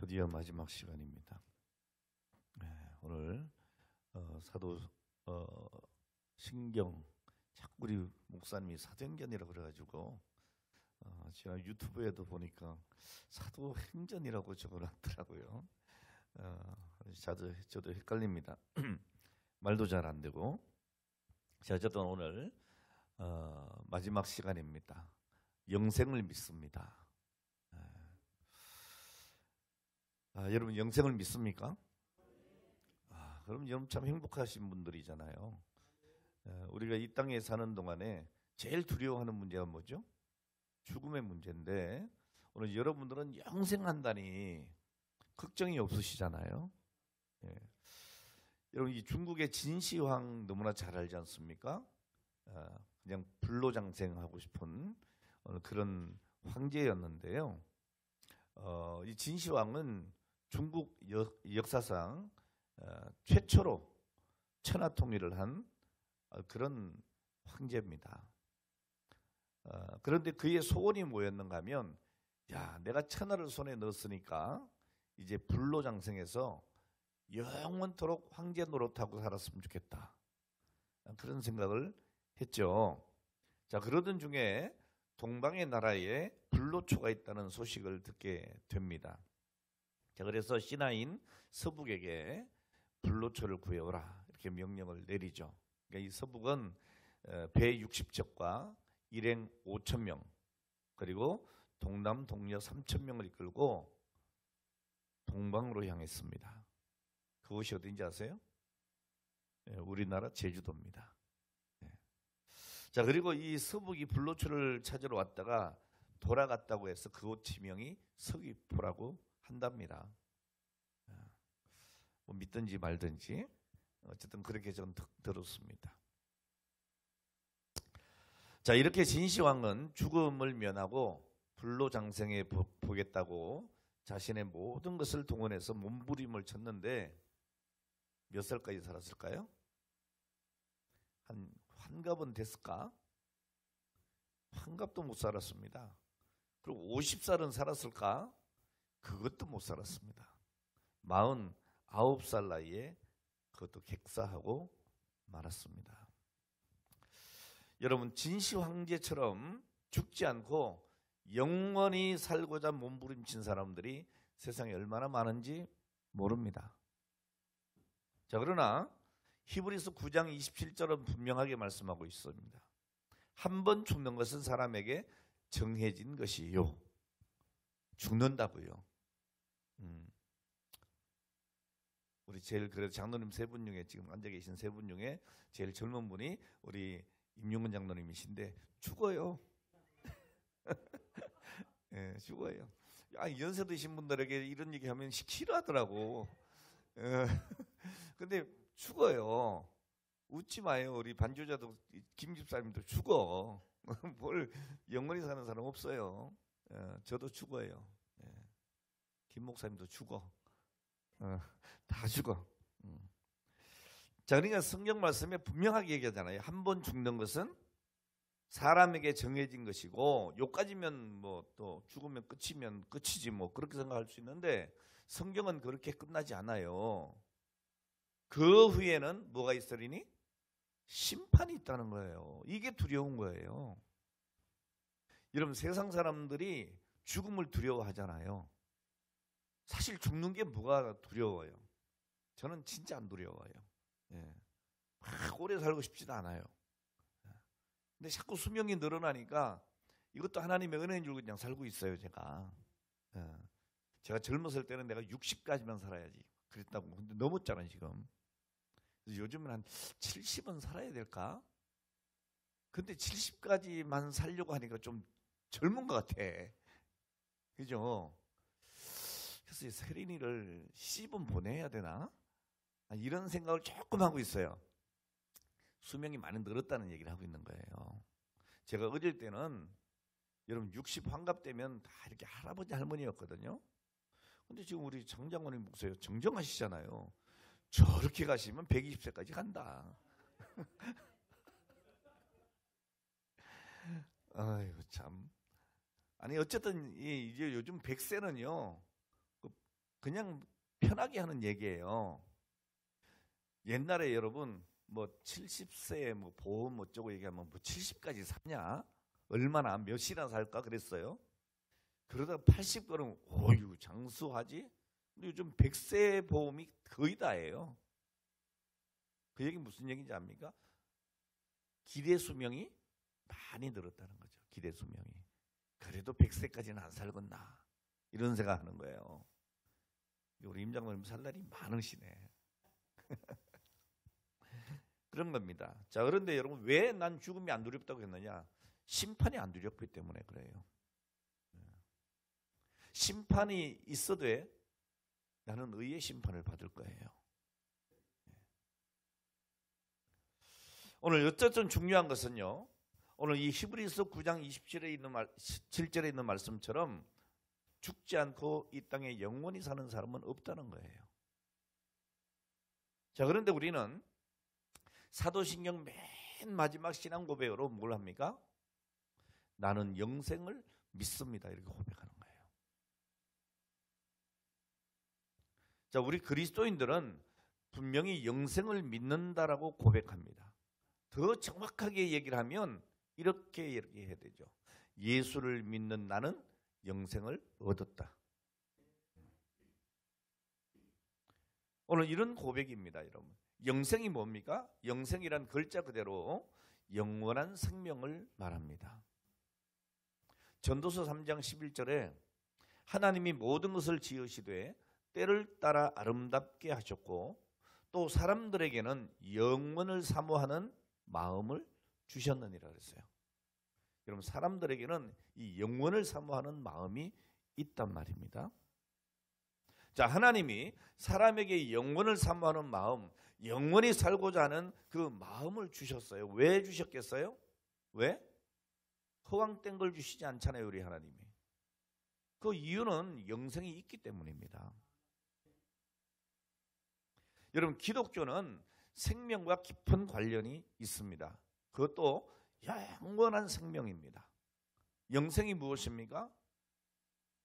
드디어 마지막 시간입니다. 오늘 사도 신경 자꾸 우리 목사님이 사도행전이라고 그래가지고 제가 유튜브에도 보니까 사도행전이라고 적어놨더라고요. 저도 헷갈립니다. 말도 잘 안 되고. 자, 어쨌든 오늘 마지막 시간입니다. 영생을 믿습니다. 여러분 영생을 믿습니까? 그럼 여러분 참 행복하신 분들이잖아요. 우리가 이 땅에 사는 동안에 제일 두려워하는 문제가 뭐죠? 죽음의 문제인데 오늘 여러분들은 영생한다니 걱정이 없으시잖아요. 여러분 이 중국의 진시황 너무나 잘 알지 않습니까? 그냥 불로장생하고 싶은 그런 황제였는데요. 이 진시황은 중국 역사상 최초로 천하통일을 한 그런 황제입니다. 그런데 그의 소원이 뭐였는가 하면 내가 천하를 손에 넣었으니까 이제 불로장생해서 영원토록 황제 노릇하고 살았으면 좋겠다. 그런 생각을 했죠. 자, 그러던 중에 동방의 나라에 불로초가 있다는 소식을 듣게 됩니다. 자, 그래서 신하인 서북에게 불로초를 구해오라 이렇게 명령을 내리죠. 그러니까 이 서북은 배 60척과 일행 5,000명 그리고 동남 동녀 3,000명을 이끌고 동방으로 향했습니다. 그곳이 어딘지 아세요? 우리나라 제주도입니다. 자, 그리고 이 서북이 불로초를 찾으러 왔다가 돌아갔다고 해서 그곳 지명이 서귀포라고 한답니다. 뭐 믿든지 말든지 어쨌든 그렇게 저는 들었습니다. 자, 이렇게 진시황은 죽음을 면하고 불로장생해 보겠다고 자신의 모든 것을 동원해서 몸부림을 쳤는데 몇 살까지 살았을까요? 한 환갑은 됐을까? 환갑도 못 살았습니다. 그리고 50살은 살았을까? 그것도 못 살았습니다. 49살 나이에 그것도 객사하고 말았습니다. 여러분 진시 황제처럼 죽지 않고 영원히 살고자 몸부림친 사람들이 세상에 얼마나 많은지 모릅니다. 자, 그러나 히브리서 9장 27절은 분명하게 말씀하고 있습니다. 한 번 죽는 것은 사람에게 정해진 것이요. 죽는다고요. 우리 제일 그래도 장로님 세 분 중에 지금 앉아 계신 세 분 중에 제일 젊은 분이 우리 임용근 장로님이신데 죽어요. 예, 죽어요. 연세 드신 분들에게 이런 얘기하면 싫어하더라고. 근데 죽어요. 웃지 마요. 우리 반주자도 김 집사님도 죽어. 뭘 영원히 사는 사람 없어요. 저도 죽어요. 김 목사님도 죽어. 다 죽어. 자, 그러니까 성경 말씀에 분명하게 얘기하잖아요. 한 번 죽는 것은 사람에게 정해진 것이고 요까지면 뭐 또 죽으면 끝이면 끝이지 뭐 그렇게 생각할 수 있는데 성경은 그렇게 끝나지 않아요. 그 후에는 뭐가 있으리니? 심판이 있다는 거예요. 이게 두려운 거예요. 여러분 세상 사람들이 죽음을 두려워하잖아요. 사실 죽는 게 뭐가 두려워요? 저는 진짜 안 두려워요. 막 오래 살고 싶지도 않아요. 근데 자꾸 수명이 늘어나니까 이것도 하나님의 은혜인 줄 그냥 살고 있어요. 제가 젊었을 때는 내가 60까지만 살아야지 그랬다고. 근데 넘었잖아요 지금. 그래서 요즘은 한 70은 살아야 될까? 근데 70까지만 살려고 하니까 좀 젊은 것 같아. 그죠? 그래서 세린이를 시집은 보내야 되나? 이런 생각을 조금 하고 있어요. 수명이 많이 늘었다는 얘기를 하고 있는 거예요. 제가 어릴 때는 여러분 60 환갑 되면 다 이렇게 할아버지 할머니였거든요. 근데 지금 우리 정장원님 목소리 정정하시잖아요. 저렇게 가시면 120세까지 간다. 아이고 참. 아니 어쨌든 이제 요즘 100세는요 그냥 편하게 하는 얘기예요. 옛날에 여러분 뭐 70세에 뭐 보험 어쩌고 얘기하면 뭐 70까지 사냐? 얼마나 몇이나 살까 그랬어요. 그러다가 80 그러면 어유 장수하지? 근데 요즘 100세 보험이 거의 다예요. 그 얘기 무슨 얘기인지 압니까? 기대 수명이 많이 늘었다는 거죠. 기대 수명이. 그래도 100세까지는 안 살겠나 이런 생각하는 거예요. 우리 임 장로님 살 날이 많으시네. 그런 겁니다. 자, 그런데 여러분 왜 난 죽음이 안 두렵다고 했느냐? 심판이 안 두렵기 때문에 그래요. 심판이 있어도 나는 의의 심판을 받을 거예요. 오늘 어쨌든 중요한 것은요. 오늘 이 히브리서 9장 7절에 있는 말씀처럼 죽지 않고 이 땅에 영원히 사는 사람은 없다는 거예요. 자, 그런데 우리는 사도신경 맨 마지막 신앙 고백으로 뭘 합니까? 나는 영생을 믿습니다. 이렇게 고백하는 거예요. 자, 우리 그리스도인들은 분명히 영생을 믿는다라고 고백합니다. 더 정확하게 얘기를 하면 이렇게 얘기해야 되죠. 예수를 믿는 나는 영생을 얻었다. 오늘 이런 고백입니다, 여러분. 영생이 뭡니까? 영생이란 글자 그대로 영원한 생명을 말합니다. 전도서 3장 11절에 하나님이 모든 것을 지으시되 때를 따라 아름답게 하셨고 또 사람들에게는 영원을 사모하는 마음을 주셨느니라 그랬어요. 여러분 사람들에게는 이 영원을 사모하는 마음이 있단 말입니다. 자, 하나님이 사람에게 영원을 사모하는 마음, 영원히 살고자 하는 그 마음을 주셨어요. 왜 주셨겠어요? 왜? 허황된 걸 주시지 않잖아요, 우리 하나님이. 그 이유는 영생이 있기 때문입니다. 여러분 기독교는 생명과 깊은 관련이 있습니다. 그것도 영원한 생명입니다. 영생이 무엇입니까?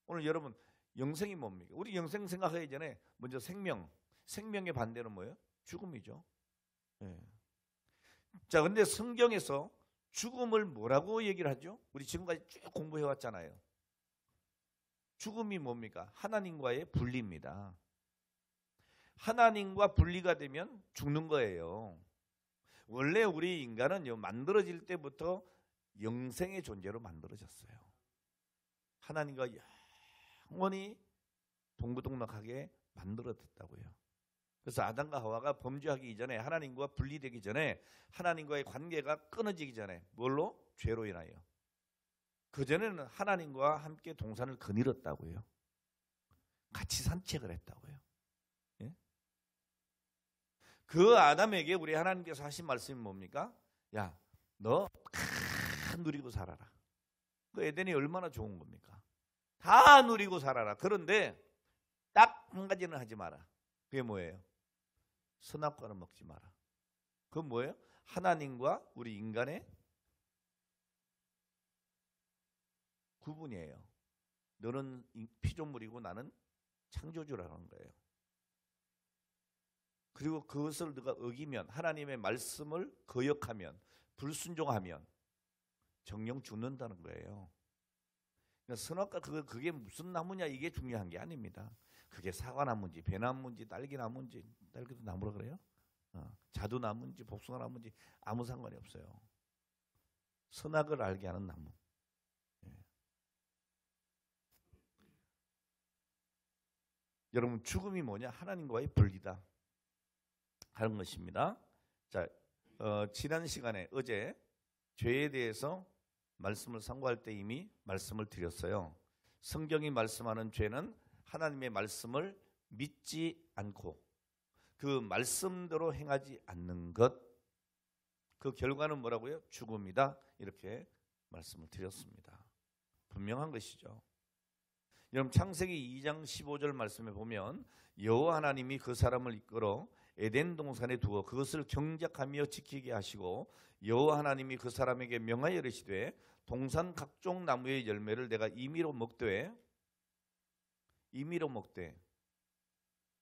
오늘 여러분 영생이 뭡니까? 우리 영생 생각하기 전에 먼저 생명의 반대는 뭐예요? 죽음이죠. 네. 자, 근데 성경에서 죽음을 뭐라고 얘기를 하죠? 우리 지금까지 쭉 공부해 왔잖아요. 죽음이 뭡니까? 하나님과의 분리입니다. 하나님과 분리가 되면 죽는 거예요. 원래 우리 인간은 만들어질 때부터 영생의 존재로 만들어졌어요. 하나님과 영원히 동고동락하게 만들어졌다고요. 그래서 아담과 하와가 범죄하기 이전에 하나님과 분리되기 전에 하나님과의 관계가 끊어지기 전에 뭘로? 죄로 인하여. 그전에는 하나님과 함께 동산을 거닐었다고요. 같이 산책을 했다고요. 예? 그 아담에게 우리 하나님께서 하신 말씀이 뭡니까? 야, 너 다 누리고 살아라. 그 에덴이 얼마나 좋은 겁니까? 다 누리고 살아라. 그런데 딱 한 가지는 하지 마라. 그게 뭐예요? 선악과는 먹지 마라. 그건 뭐예요? 하나님과 우리 인간의 구분이에요. 너는 피조물이고 나는 창조주라는 거예요. 그리고 그것을 네가 어기면 하나님의 말씀을 거역하면 불순종하면 정령 죽는다는 거예요. 그러니까 선악과 그게 무슨 나무냐 이게 중요한 게 아닙니다. 그게 사과나무인지 배나무인지 딸기나무인지 딸기도 나무라 그래요? 자두나무인지 복숭아나무인지 아무 상관이 없어요. 선악을 알게 하는 나무. 예. 여러분 죽음이 뭐냐? 하나님과의 분리다 하는 것입니다. 자, 지난 시간에 어제 죄에 대해서 말씀을 상고할 때 이미 말씀을 드렸어요. 성경이 말씀하는 죄는 하나님의 말씀을 믿지 않고 그 말씀대로 행하지 않는 것, 그 결과는 뭐라고요? 죽음이다. 이렇게 말씀을 드렸습니다. 분명한 것이죠. 여러분 창세기 2장 15절 말씀에 보면 여호와 하나님이 그 사람을 이끌어 에덴 동산에 두어 그것을 경작하며 지키게 하시고 여호와 하나님이 그 사람에게 명하여 이르시되 동산 각종 나무의 열매를 내가 임의로 먹되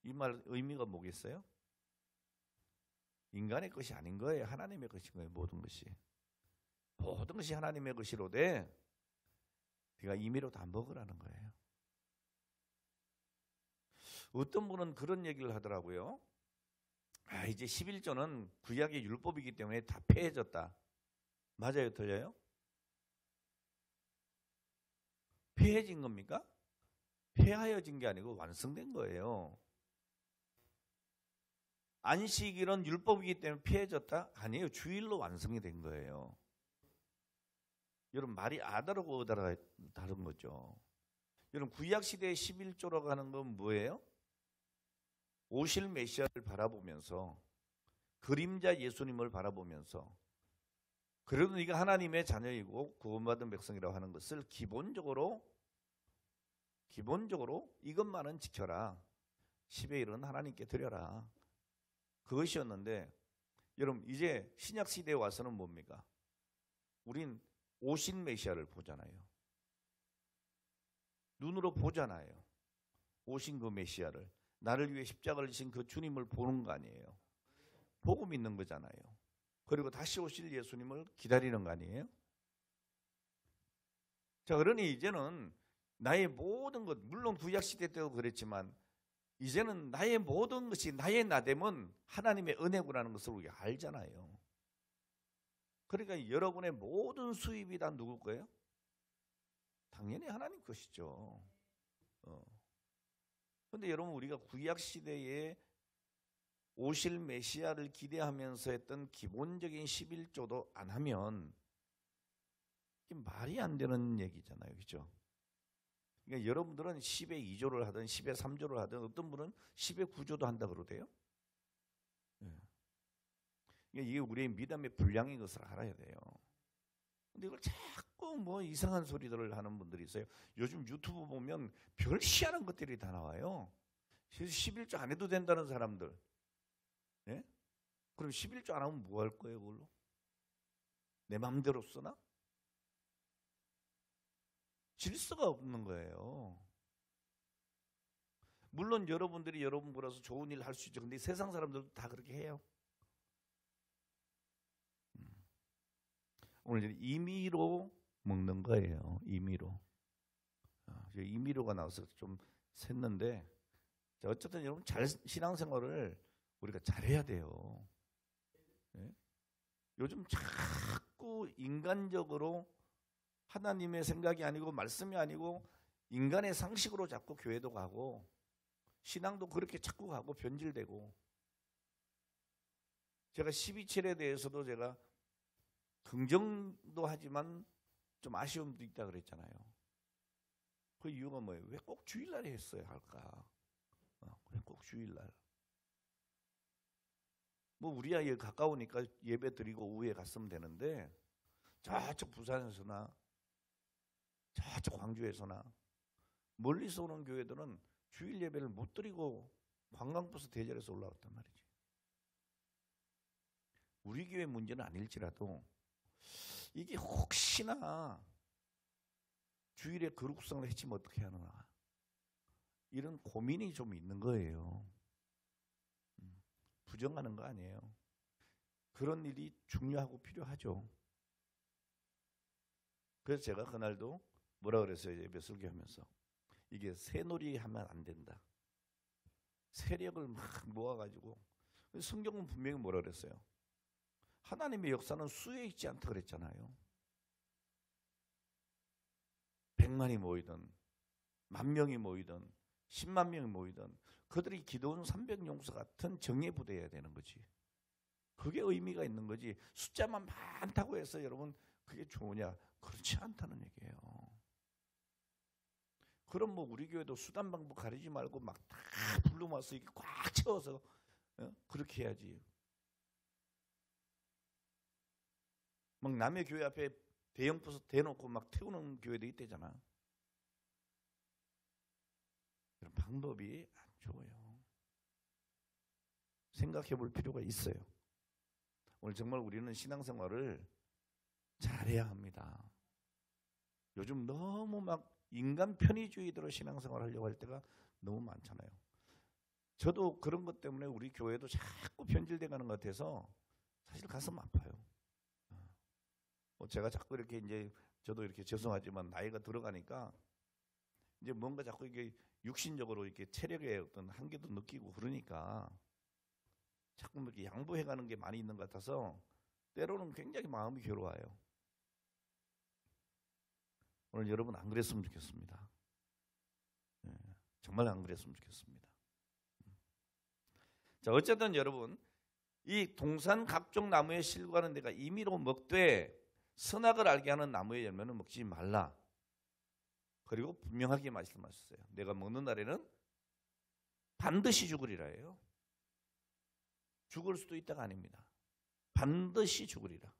이 말 의미가 뭐겠어요? 인간의 것이 아닌 거예요. 하나님의 것인 거예요. 모든 것이. 모든 것이 하나님의 것이로되 네가 임의로 다 먹으라는 거예요. 어떤 분은 그런 얘기를 하더라고요. 이제 11조는 구약의 율법이기 때문에 다 폐해졌다. 맞아요? 틀려요? 폐해진 겁니까? 폐하여진 게 아니고 완성된 거예요. 안식일은 율법이기 때문에 폐해졌다? 아니에요. 주일로 완성이 된 거예요. 여러분 말이 아다르고 어다르가 다른 거죠. 여러분 구약 시대의 11조라고 하는 건 뭐예요? 오실 메시아를 바라보면서 그림자 예수님을 바라보면서 그래도 네가 하나님의 자녀이고 구원받은 백성이라고 하는 것을 기본적으로 이것만은 지켜라. 10의 1은 하나님께 드려라. 그것이었는데 여러분 이제 신약 시대에 와서는 뭡니까? 우린 오신 메시아를 보잖아요. 눈으로 보잖아요. 오신 그 메시아를. 나를 위해 십자가를 지신 그 주님을 보는 거 아니에요. 보고 믿는 거잖아요. 그리고 다시 오실 예수님을 기다리는 거 아니에요. 자, 그러니 이제는 나의 모든 것, 물론 구약시대 때도 그랬지만 이제는 나의 모든 것이 나의 나됨은 하나님의 은혜구라는 것을 우리가 알잖아요. 그러니까 여러분의 모든 수입이 다 누구 거예요? 당연히 하나님 것이죠. 그런데 여러분 우리가 구약시대에 오실 메시아를 기대하면서 했던 기본적인 11조도 안 하면 이게 말이 안 되는 얘기잖아요. 그렇죠? 그러니까 여러분들은 10의 2조를 하든 10의 3조를 하든 어떤 분은 10의 9조도 한다 그러대요. 그러니까 이게 우리의 믿음의 분량인 것을 알아야 돼요. 근데 이걸 자꾸 뭐 이상한 소리들을 하는 분들이 있어요. 요즘 유튜브 보면 별 희한한 것들이 다 나와요. 11조 안 해도 된다는 사람들. 예? 그럼 11조 안 하면 뭐 할 거예요, 그걸로? 내 마음대로 쓰나? 질서가 없는 거예요. 물론 여러분들이 여러분 보라서 좋은 일 할 수 있죠. 근데 세상 사람들도 다 그렇게 해요. 오늘 임의로 먹는 거예요. 임의로. 임의로가 나와서 좀 샜는데 어쨌든 여러분 신앙생활을 우리가 잘해야 돼요. 네? 요즘 자꾸 인간적으로 하나님의 생각이 아니고 말씀이 아니고 인간의 상식으로 자꾸 교회도 가고 신앙도 그렇게 자꾸 가고 변질되고 제가 12칠에 대해서도 제가 긍정도 하지만 좀 아쉬움도 있다 그랬잖아요. 그 이유가 뭐예요? 왜 꼭 주일날에 했어야 할까? 왜 꼭 주일날? 뭐 우리 아이 가까우니까 예배 드리고 오후에 갔으면 되는데 저쪽 부산에서나 저쪽 광주에서나 멀리서 오는 교회들은 주일 예배를 못 드리고 관광버스 대절해서 올라왔단 말이지. 우리 교회 문제는 아닐지라도 이게 혹시나 주일에 거룩성을 해치면 어떻게 하나 이런 고민이 좀 있는 거예요. 부정하는 거 아니에요. 그런 일이 중요하고 필요하죠. 그래서 제가 그날도 뭐라 그랬어요? 예배 설교하면서 이게 새놀이 하면 안 된다. 세력을 막 모아가지고 성경은 분명히 뭐라 그랬어요? 하나님의 역사는 수에 있지 않다 그랬잖아요. 100만이 모이든 10,000명이 모이든 10만 명이 모이든 그들이 기도원 300용사 같은 정예부대여야 되는 거지. 그게 의미가 있는 거지. 숫자만 많다고 해서 여러분 그게 좋으냐? 그렇지 않다는 얘기예요. 그럼 뭐 우리 교회도 수단 방법 가리지 말고 막 다 불러 모아서 이렇게 꽉 채워서 그렇게 해야지. 막 남의 교회 앞에 대형 버스 대놓고 막 태우는 교회도 있대잖아. 그런 방법이 안 좋아요. 생각해 볼 필요가 있어요. 오늘 정말 우리는 신앙생활을 잘해야 합니다. 요즘 너무 막 인간 편의주의대로 신앙생활 하려고 할 때가 너무 많잖아요. 저도 그런 것 때문에 우리 교회도 자꾸 변질돼 가는 것 같아서 사실 가슴 아파요. 제가 자꾸 이렇게 이제 저도 이렇게 죄송하지만 나이가 들어가니까 이제 뭔가 자꾸 이게 육신적으로 이렇게 체력의 어떤 한계도 느끼고 그러니까 자꾸 이렇게 양보해 가는 게 많이 있는 것 같아서 때로는 굉장히 마음이 괴로워요. 오늘 여러분 안 그랬으면 좋겠습니다. 정말 안 그랬으면 좋겠습니다. 자, 어쨌든 여러분, 이 동산 각종 나무의 실과는 내가 임의로 먹되 선악을 알게 하는 나무의 열매는 먹지 말라. 그리고 분명하게 말씀하셨어요. 내가 먹는 날에는 반드시 죽으리라 해요. 죽을 수도 있다가 아닙니다. 반드시 죽으리라.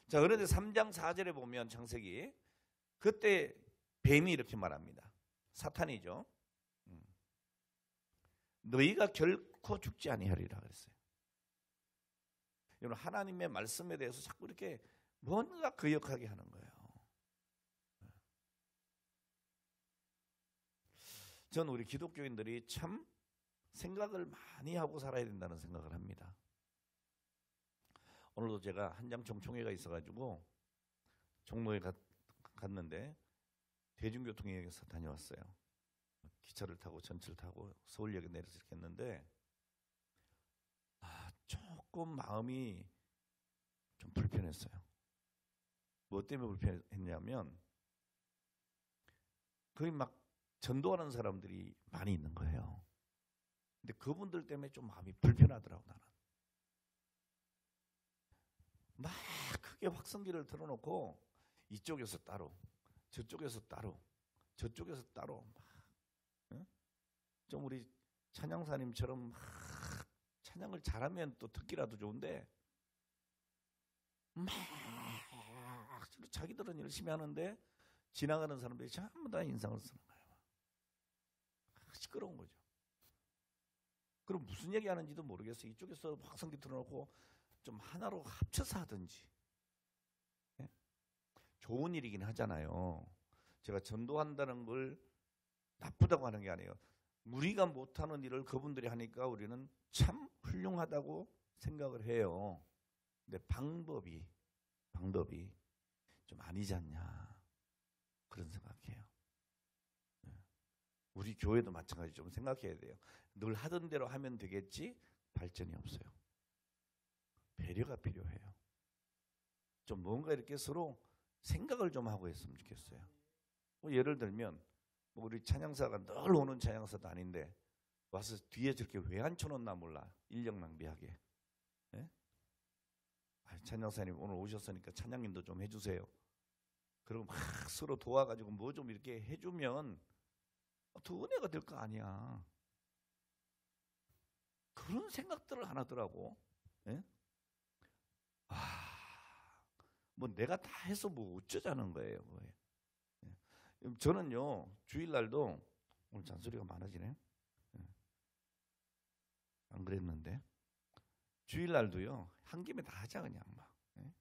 자, 그런데 3장 4절에 보면 창세기 그때 뱀이 이렇게 말합니다. 사탄이죠. 너희가 결코 죽지 아니하리라 그랬어요. 여러분, 하나님의 말씀에 대해서 자꾸 이렇게 뭔가 거역하게 하는 거예요. 저는 우리 기독교인들이 참 생각을 많이 하고 살아야 된다는 생각을 합니다. 오늘도 제가 한장총 총회가 있어가지고 종로에 갔는데 대중교통역에서 다녀왔어요. 기차를 타고 전철 타고 서울역에 내려서 이렇게 했는데 조금 마음이 좀 불편했어요. 뭐 때문에 불편했냐면 거기 막 전도하는 사람들이 많이 있는 거예요. 근데 그분들 때문에 좀 마음이 불편하더라고. 나는 막 크게 확성기를 틀어놓고 이쪽에서 따로 저쪽에서 따로 저쪽에서 따로 막, 응? 좀 우리 찬양사님처럼 막 찬양을 잘하면 또 듣기라도 좋은데 막 자기들은 열심히 하는데 지나가는 사람들이 전부 다 인상을 쓰는 거예요. 시끄러운 거죠. 그럼 무슨 얘기 하는지도 모르겠어요. 이쪽에서 확성기 틀어놓고 좀 하나로 합쳐서 하든지. 네? 좋은 일이긴 하잖아요. 제가 전도한다는 걸 나쁘다고 하는 게 아니에요. 우리가 못하는 일을 그분들이 하니까 우리는 참 훌륭하다고 생각을 해요. 근데 방법이 좀 아니지 않냐 그런 생각해요. 우리 교회도 마찬가지 좀 생각해야 돼요. 늘 하던 대로 하면 되겠지 발전이 없어요. 배려가 필요해요. 좀 뭔가 이렇게 서로 생각을 좀 하고 했으면 좋겠어요. 뭐 예를 들면 뭐 우리 찬양사가 늘 오는 찬양사도 아닌데 와서 뒤에 저렇게 왜 앉혀놓나 몰라. 인력 낭비하게. 네? 찬양사님 오늘 오셨으니까 찬양님도 좀 해주세요. 그리고 막 서로 도와가지고 뭐 좀 이렇게 해주면 더 은혜가 될 거 아니야. 그런 생각들을 안 하더라고. 예? 뭐 내가 다 해서 뭐 어쩌자는 거예요. 예. 저는요 주일날도 오늘 잔소리가 많아지네. 예. 안 그랬는데 주일날도요 한 김에 다 하자 그냥 막. 예?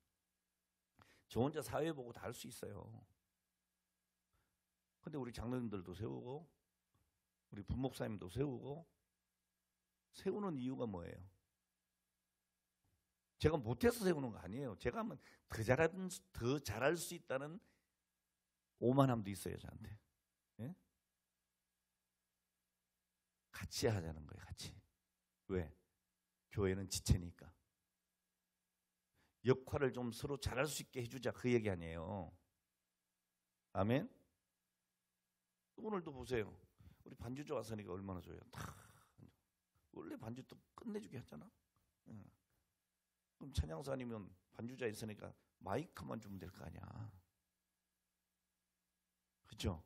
저 혼자 사회 보고 다 할 수 있어요. 근데 우리 장로님들도 세우고 우리 부목사님도 세우고 세우는 이유가 뭐예요? 제가 못해서 세우는 거 아니에요. 제가 하면 더 잘할 수 있다는 오만함도 있어요 저한테. 예? 같이 하자는 거예요. 같이. 왜? 교회는 지체니까. 역할을 좀 서로 잘할 수 있게 해주자 그 얘기 아니에요. 아멘? 오늘도 보세요. 우리 반주조 와서니까 얼마나 좋아요. 다 원래 반주도 끝내주게 하잖아. 응. 그럼 찬양사 아니면 반주자 있으니까 마이크만 주면 될 거 아니야. 그렇죠?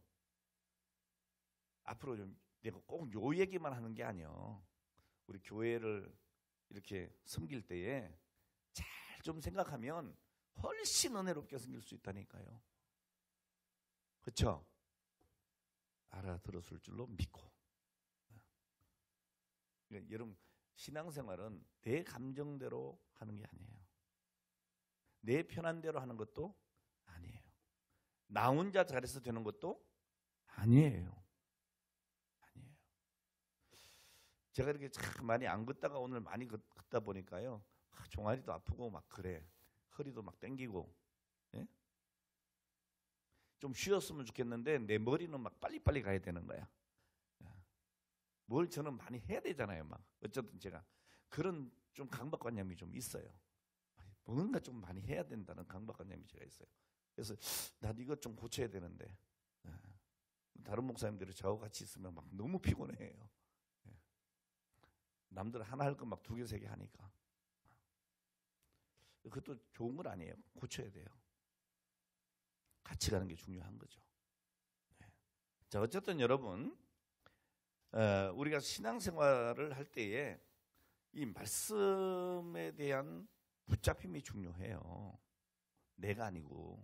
앞으로 좀 내가 꼭 요 얘기만 하는 게 아니에요. 우리 교회를 이렇게 섬길 때에 잘 좀 생각하면 훨씬 은혜롭게 섬길 수 있다니까요. 그렇죠? 알아들었을 줄로 믿고. 그러니까 여러분 신앙생활은 내 감정대로 하는 게 아니에요. 내 편한 대로 하는 것도 아니에요. 나 혼자 잘해서 되는 것도 아니에요. 제가 이렇게 참 많이 안 걷다가 오늘 많이 걷다 보니까요. 종아리도 아프고 막 그래. 허리도 막 땡기고. 예? 좀 쉬었으면 좋겠는데 내 머리는 막 빨리빨리 가야 되는 거야. 뭘 저는 많이 해야 되잖아요. 막 어쨌든 제가 그런 좀 강박관념이 좀 있어요. 뭔가 좀 많이 해야 된다는 강박관념이 제가 있어요. 그래서 난 이것 좀 고쳐야 되는데 다른 목사님들이 저하고 같이 있으면 막 너무 피곤해요. 남들 하나 할 거 막 두 개, 세 개 하니까. 그것도 좋은 건 아니에요. 고쳐야 돼요. 같이 가는 게 중요한 거죠. 자, 어쨌든 여러분, 우리가 신앙생활을 할 때에 이 말씀에 대한 붙잡힘이 중요해요. 내가 아니고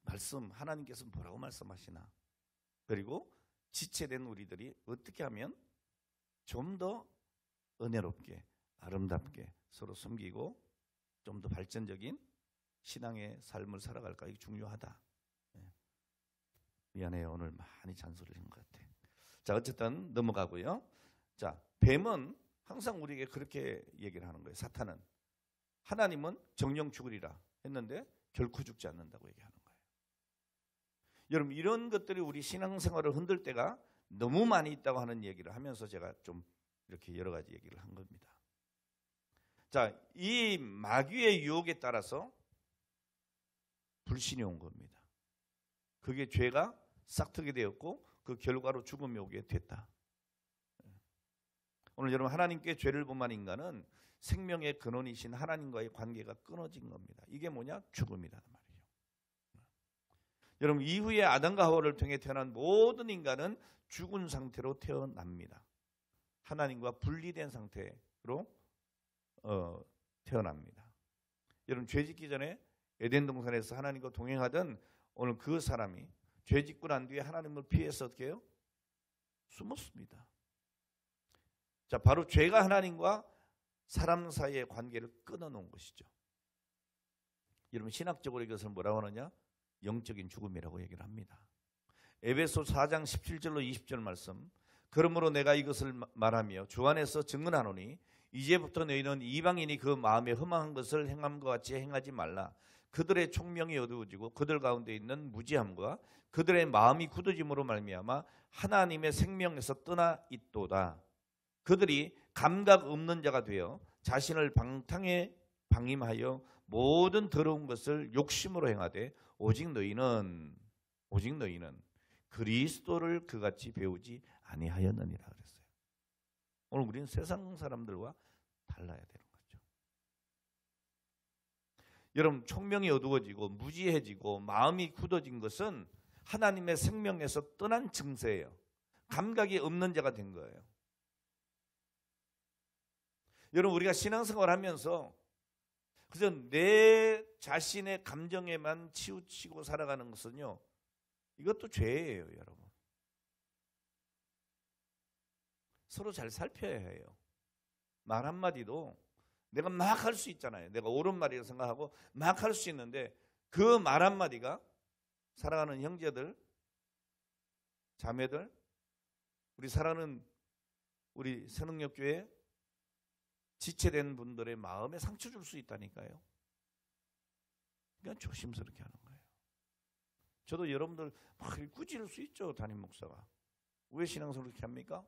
말씀, 하나님께서 뭐라고 말씀하시나, 그리고 지체된 우리들이 어떻게 하면 좀 더 은혜롭게 아름답게 서로 섬기고 좀 더 발전적인 신앙의 삶을 살아갈까, 이게 중요하다. 미안해요, 오늘 많이 잔소리를 한 것 같아. 자, 어쨌든 넘어가고요. 자, 뱀은 항상 우리에게 그렇게 얘기를 하는 거예요. 사탄은 하나님은 정령 죽으리라 했는데 결코 죽지 않는다고 얘기하는 거예요. 여러분, 이런 것들이 우리 신앙생활을 흔들 때가 너무 많이 있다고 하는 얘기를 하면서 제가 좀 이렇게 여러 가지 얘기를 한 겁니다. 자, 이 마귀의 유혹에 따라서 불신이 온 겁니다. 그게 죄가 싹트게 되었고 그 결과로 죽음이 오게 됐다. 오늘 여러분, 하나님께 죄를 범한 인간은 생명의 근원이신 하나님과의 관계가 끊어진 겁니다. 이게 뭐냐? 죽음이다 말이죠. 여러분, 이후에 아담과 하와를 통해 태어난 모든 인간은 죽은 상태로 태어납니다. 하나님과 분리된 상태로 태어납니다. 여러분, 죄 짓기 전에 에덴 동산에서 하나님과 동행하던 오늘 그 사람이 죄 짓고 난 뒤에 하나님을 피해서 어떻게 해요? 숨었습니다. 자, 바로 죄가 하나님과 사람 사이의 관계를 끊어놓은 것이죠. 여러분, 신학적으로 이것을 뭐라고 하느냐? 영적인 죽음이라고 얘기를 합니다. 에베소 4장 17절로 20절 말씀. 그러므로 내가 이것을 말하며 주 안에서 증언하노니 이제부터 너희는 이방인이 그 마음에 흠한 것을 행함과 같이 행하지 말라. 그들의 총명이 어두워지고 그들 가운데 있는 무지함과 그들의 마음이 굳어짐으로 말미암아 하나님의 생명에서 떠나 있도다. 그들이 감각 없는 자가 되어 자신을 방탕에 방임하여 모든 더러운 것을 욕심으로 행하되 오직 너희는 그리스도를 그같이 배우지 아니하였느니라 그랬어요. 오늘 우리는 세상 사람들과 달라야 되는 거죠. 여러분, 총명이 어두워지고 무지해지고 마음이 굳어진 것은 하나님의 생명에서 떠난 증세예요. 감각이 없는 자가 된 거예요. 여러분, 우리가 신앙생활 하면서 그저 내 자신의 감정에만 치우치고 살아가는 것은요, 이것도 죄예요, 여러분. 서로 잘 살펴야 해요. 말 한마디도 내가 막 할 수 있잖아요. 내가 옳은 말이라고 생각하고 막 할 수 있는데 그 말 한마디가 사랑하는 형제들, 자매들, 우리 사랑하는 우리 새능력교회 지체된 분들의 마음에 상처 줄 수 있다니까요. 그러니까 조심스럽게 하는 거예요. 저도 여러분들 막 꾸짖을 수 있죠, 담임 목사가. 왜 신앙생활을 그렇게 합니까?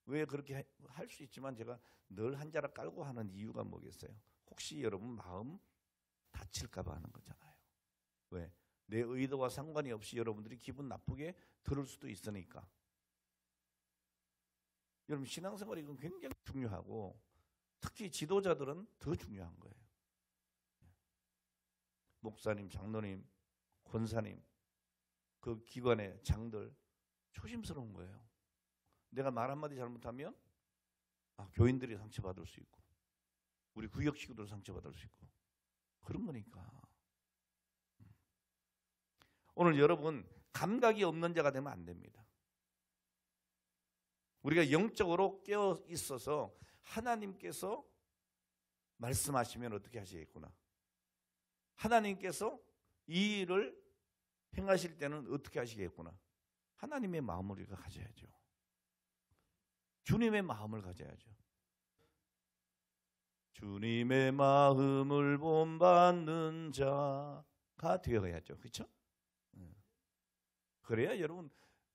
왜 그렇게 할 수 있지만 제가 늘 한 자락 깔고 하는 이유가 뭐겠어요? 혹시 여러분 마음 다칠까 봐 하는 거잖아요. 왜? 내 의도와 상관이 없이 여러분들이 기분 나쁘게 들을 수도 있으니까. 여러분, 신앙생활이 이건 굉장히 중요하고 특히 지도자들은 더 중요한 거예요. 목사님, 장로님, 권사님, 그 기관의 장들 조심스러운 거예요. 내가 말 한마디 잘못하면 교인들이 상처받을 수 있고 우리 구역 식구들 상처받을 수 있고 그런 거니까. 오늘 여러분, 감각이 없는 자가 되면 안 됩니다. 우리가 영적으로 깨어 있어서 하나님께서 말씀하시면 어떻게 하시겠구나, 하나님께서 이 일을 행하실 때는 어떻게 하시겠구나, 하나님의 마음을 우리가 가져야죠. 주님의 마음을 가져야죠. 주님의 마음을 본받는 자가 되어야죠. 그렇죠? 그래야 여러분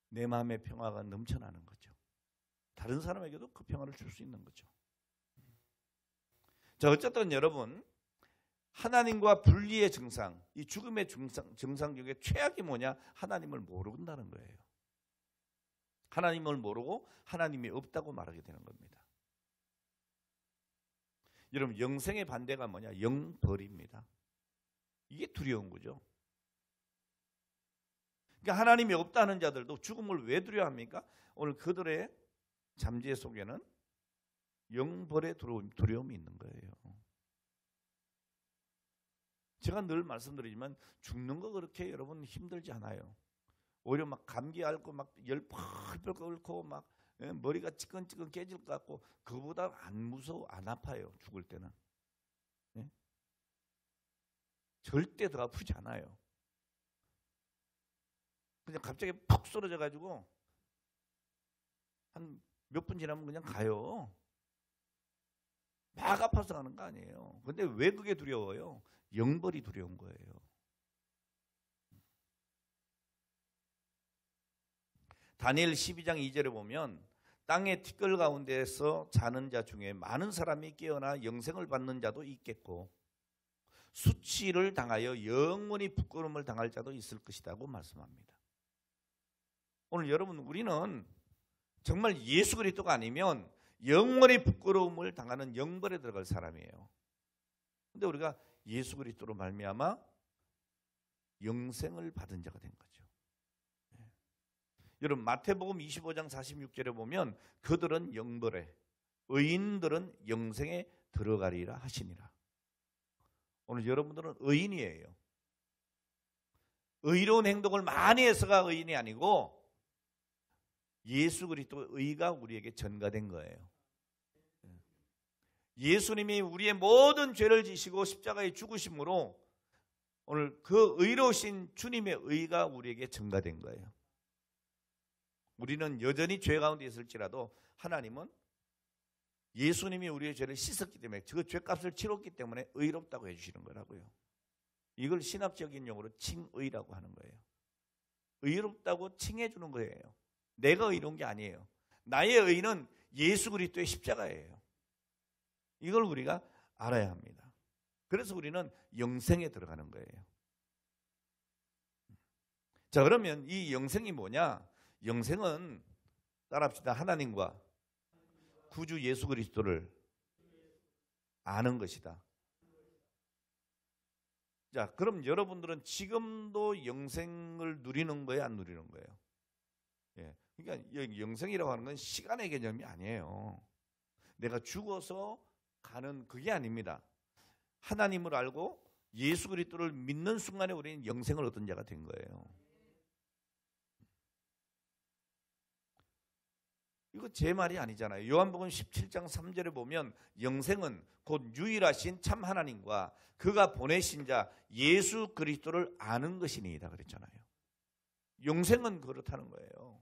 내 마음의 평화가 넘쳐나는 거죠. 다른 사람에게도 그 평화를 줄 수 있는 거죠. 자, 어쨌든 여러분, 하나님과 분리의 증상, 이 죽음의 증상 중에 최악이 뭐냐? 하나님을 모른다는 거예요. 하나님을 모르고 하나님이 없다고 말하게 되는 겁니다. 여러분, 영생의 반대가 뭐냐? 영벌입니다. 이게 두려운 거죠. 그러니까 하나님이 없다는 자들도 죽음을 왜 두려워합니까? 오늘 그들의 잠재 속에는 영벌의 두려움이 있는 거예요. 제가 늘 말씀드리지만 죽는 거 그렇게 여러분 힘들지 않아요. 오히려 막 감기 앓고 막 열 펄펄 끓고 막 머리가 찌끈찌끈 깨질 것 같고 그거보다 안 무서워, 안 아파요. 죽을 때는. 네? 절대 더 아프지 않아요. 그냥 갑자기 푹 쓰러져 가지고 한 몇 분 지나면 그냥 가요. 막 아파서 가는 거 아니에요. 근데 왜 그게 두려워요? 영벌이 두려운 거예요. 다니엘 12장 2절에 보면 땅의 티끌 가운데에서 자는 자 중에 많은 사람이 깨어나 영생을 받는 자도 있겠고 수치를 당하여 영원히 부끄러움을 당할 자도 있을 것이라고 말씀합니다. 오늘 여러분, 우리는 정말 예수 그리스도가 아니면 영원히 부끄러움을 당하는 영벌에 들어갈 사람이에요. 그런데 우리가 예수 그리스도로 말미암아 영생을 받은 자가 된 거죠. 네. 여러분, 마태복음 25장 46절에 보면 그들은 영벌에, 의인들은 영생에 들어가리라 하시니라. 오늘 여러분들은 의인이에요. 의로운 행동을 많이 해서가 의인이 아니고 예수 그리스도의 의가 우리에게 전가된 거예요. 예수님이 우리의 모든 죄를 지시고 십자가에 죽으심으로 오늘 그 의로우신 주님의 의가 우리에게 전가된 거예요. 우리는 여전히 죄 가운데 있을지라도 하나님은 예수님이 우리의 죄를 씻었기 때문에 그 죄값을 치렀기 때문에 의롭다고 해주시는 거라고요. 이걸 신학적인 용어로 칭의라고 하는 거예요. 의롭다고 칭해 주는 거예요. 내가 의로운 게 아니에요. 나의 의는 예수 그리스도의 십자가예요. 이걸 우리가 알아야 합니다. 그래서 우리는 영생에 들어가는 거예요. 자, 그러면 이 영생이 뭐냐? 영생은 따라합시다. 하나님과 구주 예수 그리스도를 아는 것이다. 자, 그럼 여러분들은 지금도 영생을 누리는 거예요? 안 누리는 거예요? 예. 그러니까 영생이라고 하는 건 시간의 개념이 아니에요. 내가 죽어서 가는 그게 아닙니다. 하나님을 알고 예수 그리스도를 믿는 순간에 우리는 영생을 얻은 자가 된 거예요. 이거 제 말이 아니잖아요. 요한복음 17장 3절에 보면 영생은 곧 유일하신 참 하나님과 그가 보내신 자 예수 그리스도를 아는 것이니이다 그랬잖아요. 영생은 그렇다는 거예요.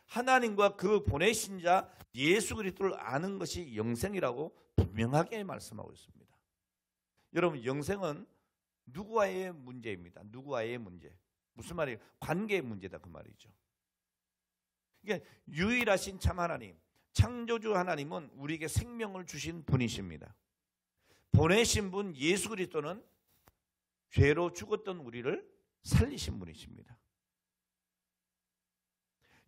하나님과 그 보내신 자 예수 그리스도를 아는 것이 영생이라고 분명하게 말씀하고 있습니다. 여러분, 영생은 누구와의 문제입니다. 누구와의 문제. 무슨 말이에요? 관계의 문제다 그 말이죠. 그러니까 유일하신 참 하나님, 창조주 하나님은 우리에게 생명을 주신 분이십니다. 보내신 분 예수 그리스도는 죄로 죽었던 우리를 살리신 분이십니다.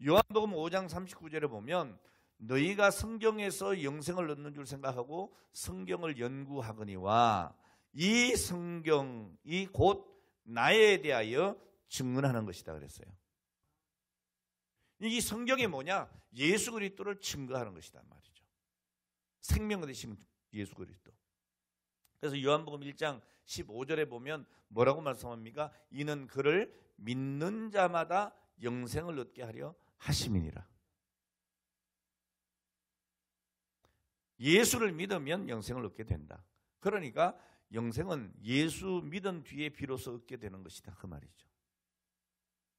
요한복음 5장 39절에 보면 너희가 성경에서 영생을 얻는 줄 생각하고 성경을 연구하거니와 이 성경이 곧 나에 대하여 증언하는 것이다 그랬어요. 이 성경이 뭐냐? 예수 그리스도를 증거하는 것이다 말이죠. 생명 되신 예수 그리스도. 그래서 요한복음 1장 15절에 보면 뭐라고 말씀합니까? 이는 그를 믿는 자마다 영생을 얻게 하려 하심이니라. 예수를 믿으면 영생을 얻게 된다. 그러니까 영생은 예수 믿은 뒤에 비로소 얻게 되는 것이다 그 말이죠.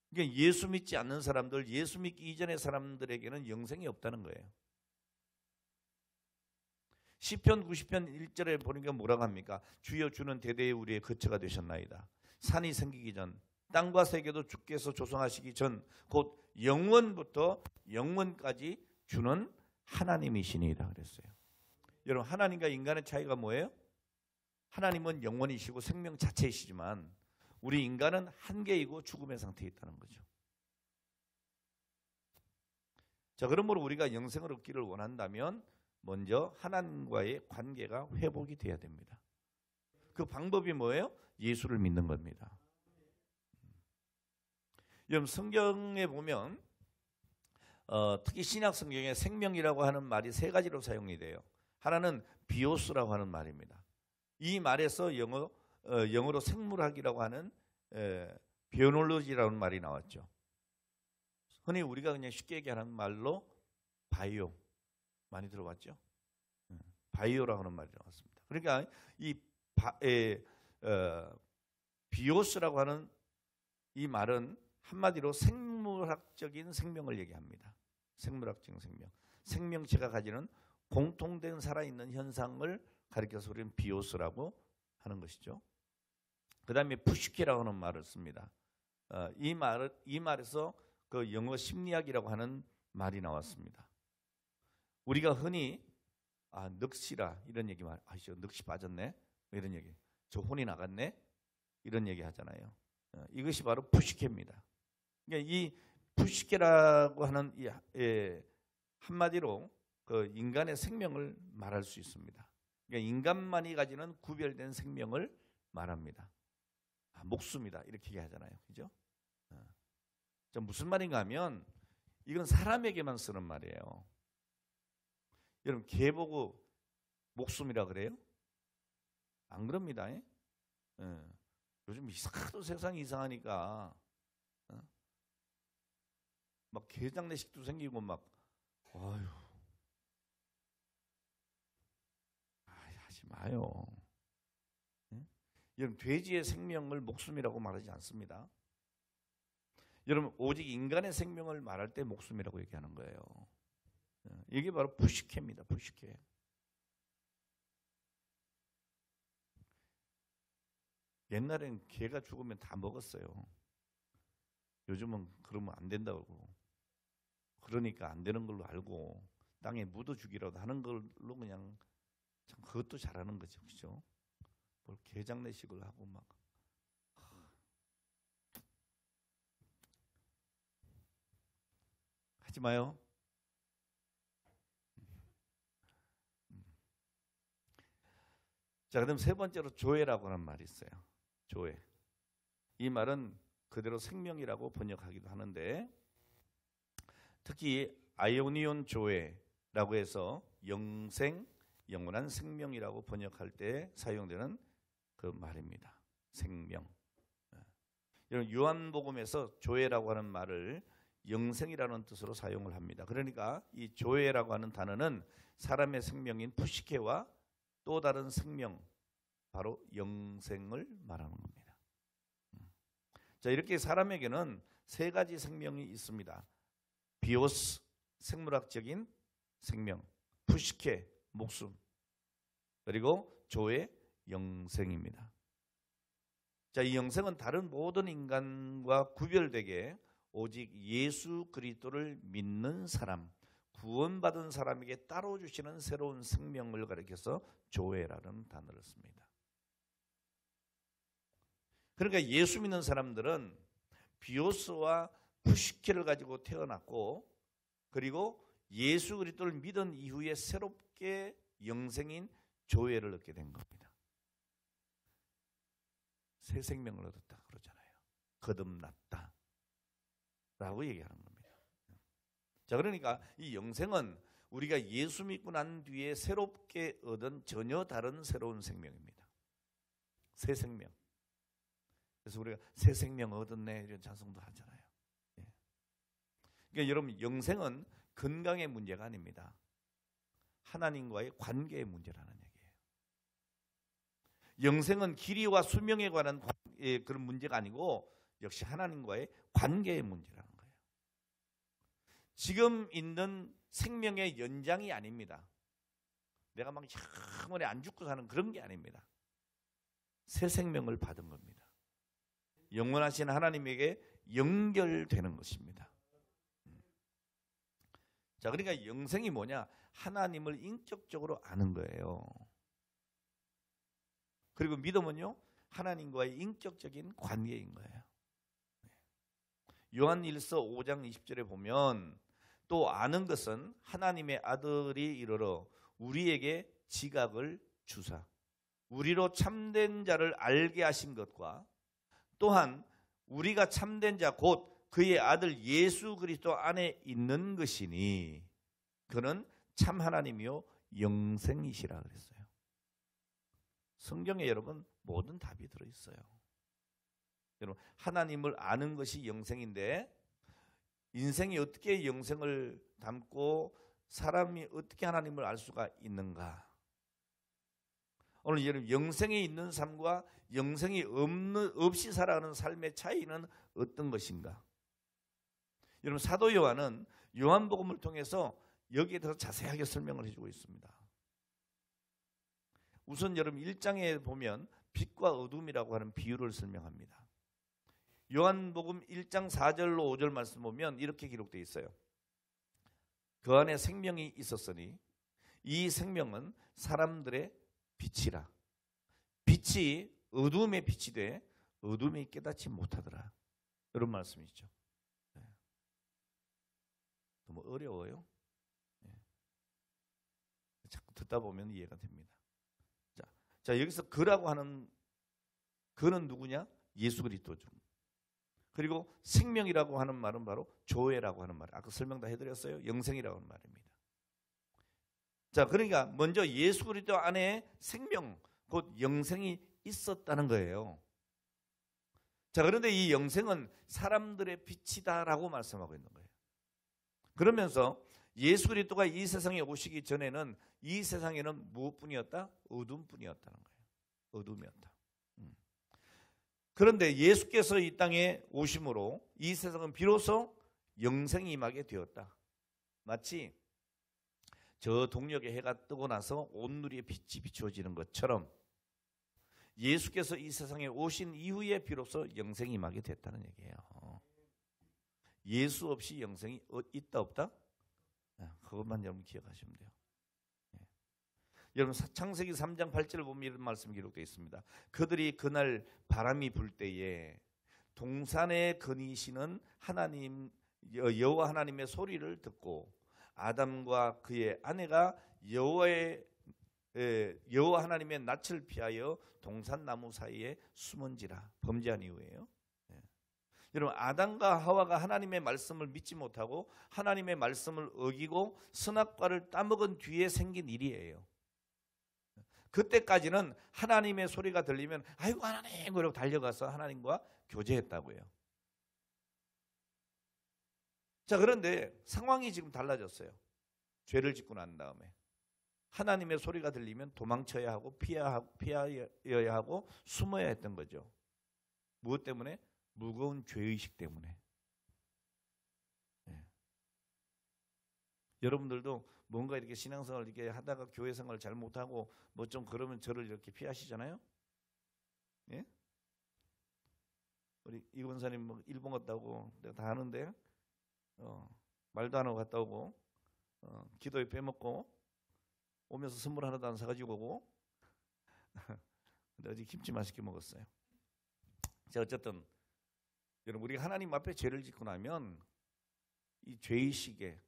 그러니까 예수 믿지 않는 사람들, 예수 믿기 이전의 사람들에게는 영생이 없다는 거예요. 시편 90편 1절에 보니까 뭐라고 합니까? 주여 주는 대대의 우리의 거처가 되셨나이다. 산이 생기기 전, 땅과 세계도 주께서 조성하시기 전, 곧 영원부터 영원까지 주는 하나님이시니이다 그랬어요. 여러분, 하나님과 인간의 차이가 뭐예요? 하나님은 영원이시고 생명 자체이시지만 우리 인간은 한계이고 죽음의 상태에 있다는 거죠. 자, 그러므로 우리가 영생을 얻기를 원한다면 먼저 하나님과의 관계가 회복이 돼야 됩니다. 그 방법이 뭐예요? 예수를 믿는 겁니다. 여러분, 성경에 보면 특히 신약 성경에 생명이라고 하는 말이 세 가지로 사용이 돼요. 하나는 비오스라고 하는 말입니다. 이 말에서 영어로 생물학이라고 하는 비오놀로지라는 말이 나왔죠. 흔히 우리가 그냥 쉽게 얘기하는 말로 바이오, 많이 들어봤죠? 바이오라고 하는 말이 나왔습니다. 그러니까 이 비오스라고 하는 이 말은 한마디로 생물학적인 생명을 얘기합니다. 생물학적인 생명. 생명체가 가지는 공통된 살아있는 현상을 가리켜서 우리는 비오스라고 하는 것이죠. 그 다음에 푸시케라고 하는 말을 씁니다. 이 말에서 그 영어 심리학이라고 하는 말이 나왔습니다. 우리가 흔히 넋이라 이런 얘기 하시죠. 넋이 빠졌네. 이런 얘기. 저 혼이 나갔네. 이런 얘기 하잖아요. 이것이 바로 푸시케입니다. 그러니까 이 푸시케라고 하는 한마디로 그 인간의 생명을 말할 수 있습니다. 그러니까 인간만이 가지는 구별된 생명을 말합니다. 목숨이다 이렇게 얘기하잖아요. 그죠? 무슨 말인가 하면 이건 사람에게만 쓰는 말이에요. 여러분, 개 보고 목숨이라 그래요? 안 그럽니다. 요즘 하도 세상이 이상하니까 막 개장례식도 생기고 막 하지 마요. 여러분, 돼지의 생명을 목숨이라고 말하지 않습니다. 여러분, 오직 인간의 생명을 말할 때 목숨이라고 얘기하는 거예요. 이게 바로 푸시케입니다. 푸시케. 옛날엔 개가 죽으면 다 먹었어요. 요즘은 그러면 안 된다고. 그러니까 안 되는 걸로 알고 땅에 묻어 주기라도 하는 걸로 그냥 참 그것도 잘하는 거죠. 그죠? 뭘 개장례식을 하고 막 하지 마요. 자, 그럼 세 번째로 조회라고 하는 말이 있어요. 조회. 이 말은 그대로 생명이라고 번역하기도 하는데 특히 아이오니온 조회라고 해서 영생, 영원한 생명이라고 번역할 때 사용되는 그 말입니다. 생명. 여러분, 요한복음에서 조회라고 하는 말을 영생이라는 뜻으로 사용을 합니다. 그러니까 이 조회라고 하는 단어는 사람의 생명인 푸시케와 또 다른 생명, 바로 영생을 말하는 겁니다. 자, 이렇게 사람에게는 세 가지 생명이 있습니다. 비오스, 생물학적인 생명, 푸시케, 목숨, 그리고 조회, 영생입니다. 자, 이 영생은 다른 모든 인간과 구별되게 오직 예수 그리스도를 믿는 사람, 구원받은 사람에게 따로 주시는 새로운 생명을 가리켜서 조회라는 단어를 씁니다. 그러니까 예수 믿는 사람들은 비오스와 푸시케를 가지고 태어났고, 그리고 예수 그리스도를 믿은 이후에 새롭게 영생인 조회를 얻게 된 겁니다. 새 생명을 얻었다 그러잖아요. 거듭났다 라고 얘기하는 겁니다. 자, 그러니까 이 영생은 우리가 예수 믿고 난 뒤에 새롭게 얻은 전혀 다른 새로운 생명입니다. 새 생명. 그래서 우리가 새 생명 얻었네 이런 찬송도 하잖아요. 그러니까 여러분, 영생은 건강의 문제가 아닙니다. 하나님과의 관계의 문제라는 얘기예요. 영생은 길이와 수명에 관한 그런 문제가 아니고 역시 하나님과의 관계의 문제라는 거예요. 지금 있는 생명의 연장이 아닙니다. 내가 막 영원히 안 죽고 사는 그런 게 아닙니다. 새 생명을 받은 겁니다. 영원하신 하나님에게 연결되는 것입니다. 자, 그러니까 영생이 뭐냐? 하나님을 인격적으로 아는 거예요. 그리고 믿음은요, 하나님과의 인격적인 관계인 거예요. 요한일서 5장 20절에 보면 또 아는 것은 하나님의 아들이 이르러 우리에게 지각을 주사 우리로 참된 자를 알게 하신 것과 또한 우리가 참된 자 곧 그의 아들 예수 그리스도 안에 있는 것이니 그는 참 하나님이요 영생이시라 그랬어요. 성경에 여러분 모든 답이 들어있어요. 여러분 하나님을 아는 것이 영생인데 인생이 어떻게 영생을 담고 사람이 어떻게 하나님을 알 수가 있는가? 오늘 여러분 영생이 있는 삶과 영생이 없이 살아가는 삶의 차이는 어떤 것인가? 여러분 사도 요한은 요한복음을 통해서 여기에 대해서 자세하게 설명을 해주고 있습니다. 우선 여러분 1장에 보면 빛과 어둠이라고 하는 비유를 설명합니다. 요한복음 1장 4절로 5절 말씀 보면 이렇게 기록되어 있어요. 그 안에 생명이 있었으니 이 생명은 사람들의 빛이라. 빛이 어둠에 빛이 돼 어둠이 깨닫지 못하더라. 이런 말씀이죠. 네. 너무 어려워요. 네. 자꾸 듣다 보면 이해가 됩니다. 자 여기서 그라고 하는 그는 누구냐? 예수 그리스도죠. 그리고 생명이라고 하는 말은 바로 조회라고 하는 말. 아까 설명 다 해드렸어요. 영생이라고 하는 말입니다. 자, 그러니까 먼저 예수 그리스도 안에 생명, 곧 영생이 있었다는 거예요. 자, 그런데 이 영생은 사람들의 빛이다라고 말씀하고 있는 거예요. 그러면서 예수 그리스도가 이 세상에 오시기 전에는 이 세상에는 무엇뿐이었다? 어둠뿐이었다는 거예요. 어둠이었다. 그런데 예수께서 이 땅에 오심으로 이 세상은 비로소 영생이 임하게 되었다. 마치 저 동력의 해가 뜨고 나서 온누리의 빛이 비추어지는 것처럼 예수께서 이 세상에 오신 이후에 비로소 영생이 임하게 됐다는 얘기예요. 예수 없이 영생이 있다 없다? 그것만 여러분 기억하시면 돼요. 여러분 창세기 3장 8절을 보면 이런 말씀이 기록되어 있습니다. 그들이 그날 바람이 불 때에 동산에 거니시는 하나님 여호와 하나님의 소리를 듣고 아담과 그의 아내가 여호와 하나님의 낯을 피하여 동산나무 사이에 숨은지라. 범죄한 이후에요. 여러분 아담과 하와가 하나님의 말씀을 믿지 못하고 하나님의 말씀을 어기고 선악과를 따먹은 뒤에 생긴 일이에요. 그때까지는 하나님의 소리가 들리면 아이고 하나님 그러고 달려가서 하나님과 교제했다고요. 자, 그런데 상황이 지금 달라졌어요. 죄를 짓고 난 다음에 하나님의 소리가 들리면 도망쳐야 하고 피하여야 하고 숨어야 했던 거죠. 무엇 때문에? 무거운 죄의식 때문에. 네. 여러분들도 뭔가 이렇게 신앙생활을 이렇게 하다가 교회 생활을 잘 못하고 뭐 좀 그러면 저를 이렇게 피하시잖아요. 예? 우리 이 권사님 뭐 일본 갔다 오고 내가 다 하는데 말도 안 하고 갔다 오고 기도에 빼먹고 오면서 선물 하나도 안 사가지고 오고 근데 어제 김치 맛있게 먹었어요. 자, 어쨌든 여러분 우리가 하나님 앞에 죄를 짓고 나면 이 죄의식에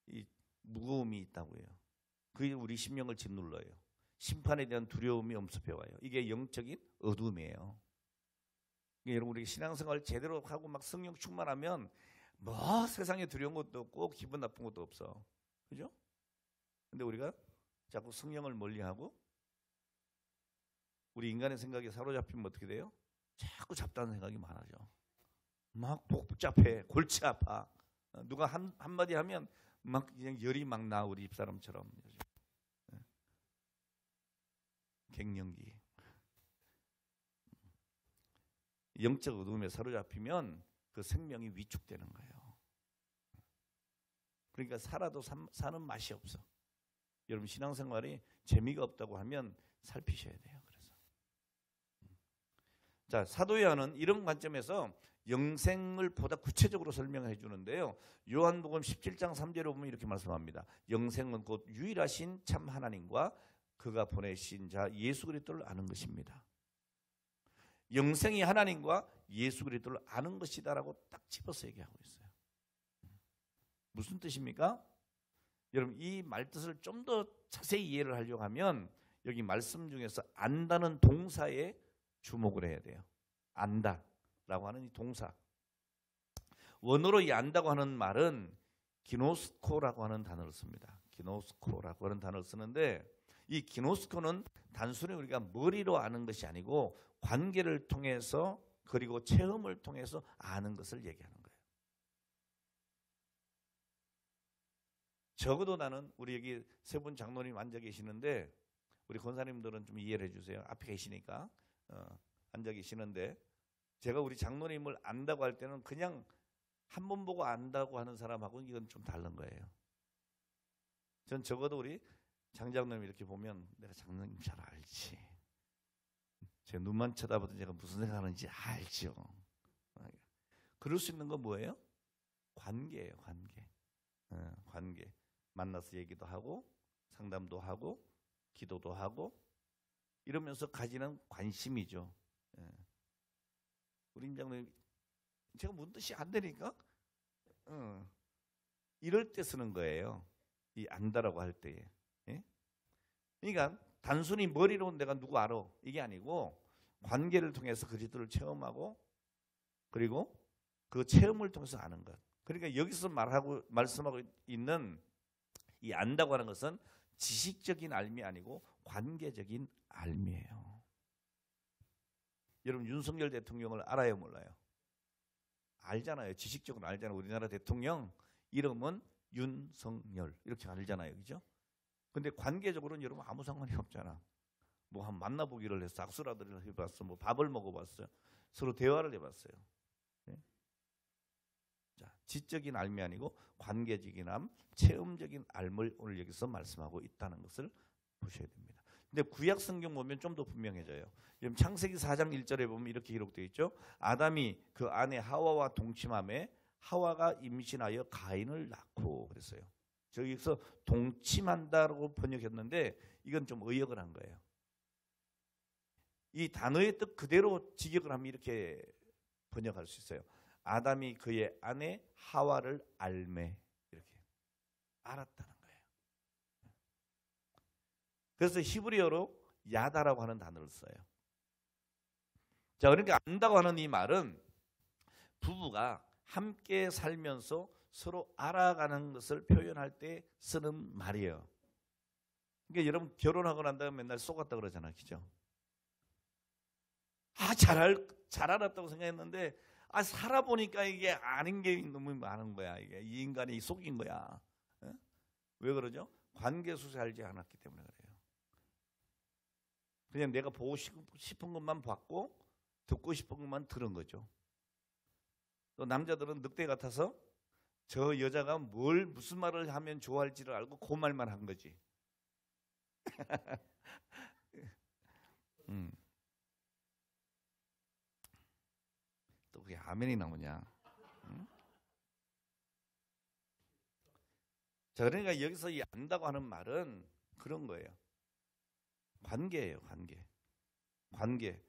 이 무거움이 있다고요. 그게 우리 심령을 짓눌러요. 심판에 대한 두려움이 엄습해와요. 이게 영적인 어둠이에요. 여러분 우리 신앙생활 제대로 하고 막 성령 충만하면 뭐 세상에 두려운 것도 없고 기분 나쁜 것도 없어. 그죠? 근데 우리가 자꾸 성령을 멀리하고 우리 인간의 생각에 사로잡히면 어떻게 돼요? 자꾸 잡다한 생각이 많아져. 막 복잡해. 골치 아파. 누가 한마디 하면 막 그냥 열이 막 나 우리 집사람처럼. 갱년기. 영적 어둠에 사로잡히면 그 생명이 위축되는 거예요. 그러니까 살아도 사는 맛이 없어. 여러분 신앙생활이 재미가 없다고 하면 살피셔야 돼요. 그래서 자, 사도 요한은 이런 관점에서 영생을 보다 구체적으로 설명해 주는데요. 요한복음 17장 3절에 보면 이렇게 말씀합니다. 영생은 곧 유일하신 참 하나님과 그가 보내신 자 예수 그리스도를 아는 것입니다. 영생이 하나님과 예수 그리스도를 아는 것이다라고 딱 집어서 얘기하고 있어요. 무슨 뜻입니까? 여러분 이 말뜻을 좀 더 자세히 이해를 하려고 하면 여기 말씀 중에서 안다는 동사에 주목을 해야 돼요. 안다라고 하는 이 동사. 원어로 이 안다고 하는 말은 기노스코라고 하는 단어를 씁니다. 기노스코라고 하는 단어를 쓰는데 이 기노스코는 단순히 우리가 머리로 아는 것이 아니고 관계를 통해서 그리고 체험을 통해서 아는 것을 얘기하는 거예요. 적어도 나는 우리 여기 세 분 장로님 앉아 계시는데 우리 권사님들은 좀 이해를 해주세요. 앞에 계시니까 앉아 계시는데 제가 우리 장로님을 안다고 할 때는 그냥 한 번 보고 안다고 하는 사람하고는 이건 좀 다른 거예요. 전 적어도 우리 장 장로님 이렇게 보면 내가 장로님 잘 알지. 제 눈만 쳐다보던 제가 무슨 생각하는지 알죠. 그럴 수 있는 건 뭐예요? 관계예요. 관계. 관계. 만나서 얘기도 하고 상담도 하고 기도도 하고 이러면서 가지는 관심이죠. 우리 임 장로님 제가 무슨 뜻이 안 되니까 이럴 때 쓰는 거예요. 이 안다라고 할 때에. 그러니까 단순히 머리로 내가 누구 알아 이게 아니고 관계를 통해서 그리스도를 체험하고 그리고 그 체험을 통해서 아는 것. 그러니까 여기서 말씀하고 있는 이 안다고 하는 것은 지식적인 알미 아니고 관계적인 알미예요. 여러분 윤석열 대통령을 알아요 몰라요? 알잖아요. 지식적으로 알잖아요. 우리나라 대통령 이름은 윤석열 이렇게 알잖아요. 그죠? 근데 관계적으로는 여러분 아무 상관이 없잖아. 뭐 한 만나보기를 했어. 악수라도 해봤어. 뭐 밥을 먹어봤어요. 서로 대화를 해봤어요. 네? 자, 지적인 알미 아니고 관계적인 암, 체험적인 알을 오늘 여기서 말씀하고 있다는 것을 보셔야 됩니다. 근데 구약 성경 보면 좀 더 분명해져요. 여러분 창세기 4장 1절에 보면 이렇게 기록되어 있죠. 아담이 그 아내 하와와 동침함에 하와가 임신하여 가인을 낳고 그랬어요. 저기서 동침한다라고 번역했는데 이건 좀 의역을 한 거예요. 이 단어의 뜻 그대로 직역을 하면 이렇게 번역할 수 있어요. 아담이 그의 아내 하와를 알매 이렇게 알았다는 거예요. 그래서 히브리어로 야다라고 하는 단어를 써요. 자, 그러니까 안다고 하는 이 말은 부부가 함께 살면서 서로 알아가는 것을 표현할 때 쓰는 말이에요. 그러니까 여러분 결혼하고 난 다음에 맨날 속았다 그러잖아요. 그죠? 잘 알았다고 생각했는데 살아보니까 이게 아닌 게 너무 많은 거야. 이게 이 인간이 속인 거야. 왜 그러죠? 관계수세 알지 않았기 때문에 그래요. 그냥 내가 보고 싶은 것만 봤고 듣고 싶은 것만 들은 거죠. 또 남자들은 늑대 같아서 저 여자가 무슨 말을 하면 좋아할지를 알고 그 말만 한 거지. 또 그게 아멘이 나오냐? 자, 그러니까 여기서 이 안다고 하는 말은 그런 거예요. 관계예요, 관계.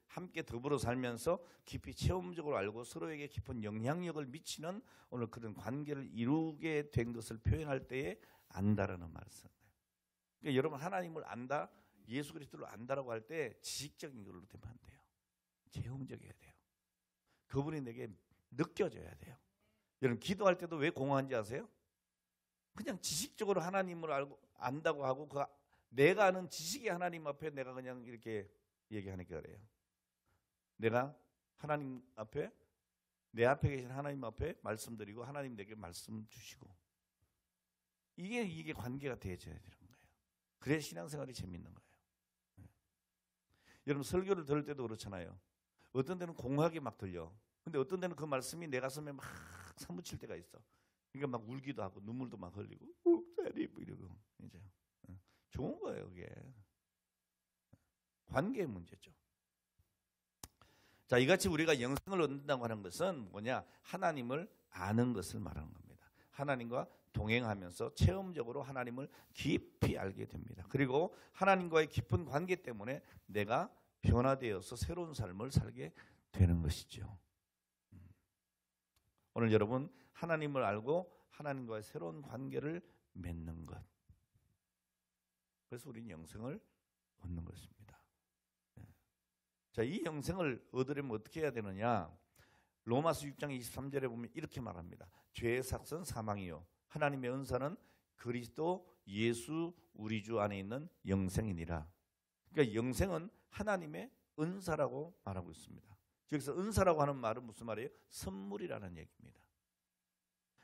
함께 더불어 살면서 깊이 체험적으로 알고 서로에게 깊은 영향력을 미치는 오늘 그런 관계를 이루게 된 것을 표현할 때에 안다라는 말을 쓰는 거예요. 그러니까 여러분 하나님을 안다, 예수 그리스도를 안다라고 할 때 지식적인 걸로 되면 안 돼요. 체험적이어야 돼요. 그분이 내게 느껴져야 돼요. 여러분 기도할 때도 왜 공허한지 아세요? 그냥 지식적으로 하나님을 알고 안다고 하고 내가 아는 지식의 하나님 앞에 내가 그냥 이렇게 얘기하니까 그래요. 내가 하나님 앞에 내 앞에 계신 하나님 앞에 말씀드리고 하나님 내게 말씀 주시고 이게 관계가 되어져야 되는 거예요. 그래야 신앙생활이 재밌는 거예요. 여러분 설교를 들을 때도 그렇잖아요. 어떤 데는 공허하게 막 들려. 근데 어떤 데는 그 말씀이 내 가슴에 막 사무칠 때가 있어. 그러니까 막 울기도 하고 눈물도 막 흘리고 목사님 이러고 이제 좋은 거예요. 그게 관계의 문제죠. 자, 이같이 우리가 영생을 얻는다고 하는 것은 뭐냐? 하나님을 아는 것을 말하는 겁니다. 하나님과 동행하면서 체험적으로 하나님을 깊이 알게 됩니다. 그리고 하나님과의 깊은 관계 때문에 내가 변화되어서 새로운 삶을 살게 되는 것이죠. 오늘 여러분 하나님을 알고 하나님과의 새로운 관계를 맺는 것. 그래서 우리는 영생을 얻는 것입니다. 자, 이 영생을 얻으려면 어떻게 해야 되느냐? 로마서 6장 23절에 보면 이렇게 말합니다. 죄의 삭은 사망이요 하나님의 은사는 그리스도 예수 우리 주 안에 있는 영생이니라. 그러니까 영생은 하나님의 은사라고 말하고 있습니다. 여기서 은사라고 하는 말은 무슨 말이에요? 선물이라는 얘기입니다.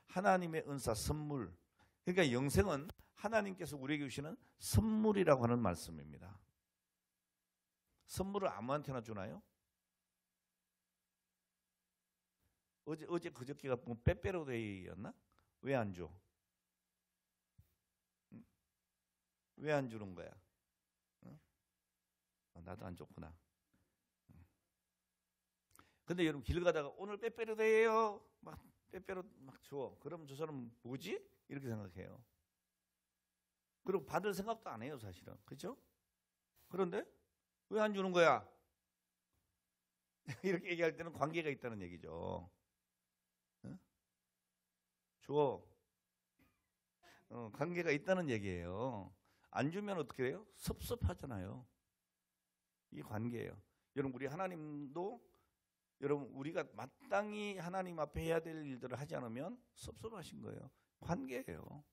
하나님의 은사, 선물. 그러니까 영생은 하나님께서 우리에게 주시는 선물이라고 하는 말씀입니다. 선물을 아무한테나 주나요? 어제 그저께가 뭐 빼빼로데이였나? 왜 안 줘? 왜 안 주는 거야? 나도 안 줬구나. 근데 여러분 길 가다가 오늘 빼빼로데이예요. 막 빼빼로 막 줘. 그러면 저 사람 뭐지? 이렇게 생각해요. 그리고 받을 생각도 안 해요, 사실은. 그렇죠? 그런데 왜 안 주는 거야? 이렇게 얘기할 때는 관계가 있다는 얘기죠. 줘. 관계가 있다는 얘기예요. 안 주면 어떻게 돼요? 섭섭하잖아요. 이 관계예요. 여러분 우리 하나님도 여러분 우리가 마땅히 하나님 앞에 해야 될 일들을 하지 않으면 섭섭하신 거예요. 관계예요.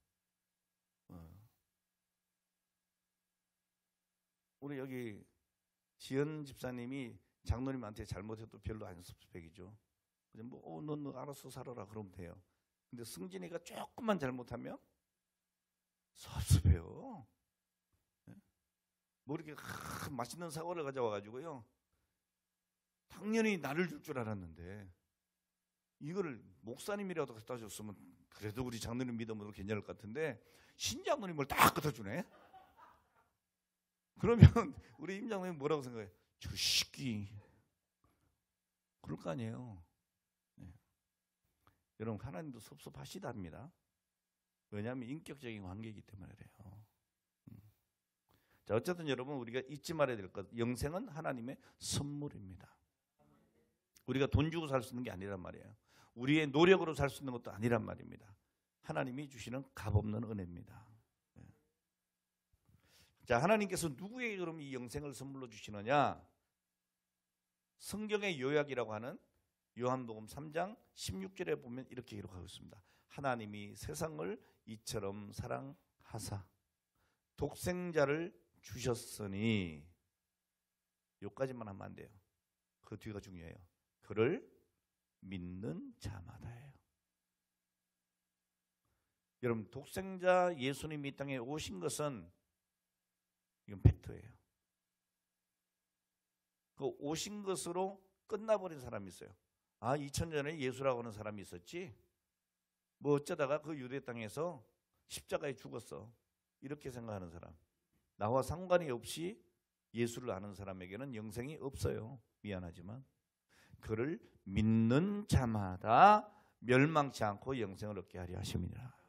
우리 여기 지연 집사님이 장로님한테 잘못해도 별로 안 섭섭해기죠. 너 알아서 살아라 그러면 돼요. 근데 승진이가 조금만 잘못하면 섭섭해요. 뭐 이렇게 맛있는 사과를 가져와가지고요. 당연히 나를 줄 줄 알았는데 이거를 목사님이라도 갖다 줬으면 그래도 우리 장로님 믿음으로 괜찮을 것 같은데 신장로님을 딱 갖다 주네. 그러면 우리 임 장로님 뭐라고 생각해? 저 새끼. 그럴 거 아니에요. 네. 여러분 하나님도 섭섭하시답니다. 왜냐하면 인격적인 관계이기 때문에 그래요. 자, 어쨌든 여러분 우리가 잊지 말아야 될 것, 영생은 하나님의 선물입니다. 우리가 돈 주고 살 수 있는 게 아니란 말이에요. 우리의 노력으로 살 수 있는 것도 아니란 말입니다. 하나님이 주시는 값없는 은혜입니다. 자, 하나님께서 누구에게 그럼 이 영생을 선물로 주시느냐? 성경의 요약이라고 하는 요한복음 3장 16절에 보면 이렇게 기록하고 있습니다. 하나님이 세상을 이처럼 사랑하사 독생자를 주셨으니, 여기까지만 하면 안 돼요. 그 뒤가 중요해요. 그를 믿는 자마다예요. 여러분 독생자 예수님이 이 땅에 오신 것은 이건 팩트예요. 그 오신 것으로 끝나버린 사람이 있어요. 2000년 전에 예수라고 하는 사람이 있었지. 뭐 어쩌다가 그 유대 땅에서 십자가에 죽었어. 이렇게 생각하는 사람. 나와 상관이 없이 예수를 아는 사람에게는 영생이 없어요. 미안하지만. 그를 믿는 자마다 멸망치 않고 영생을 얻게 하려 하심이니라.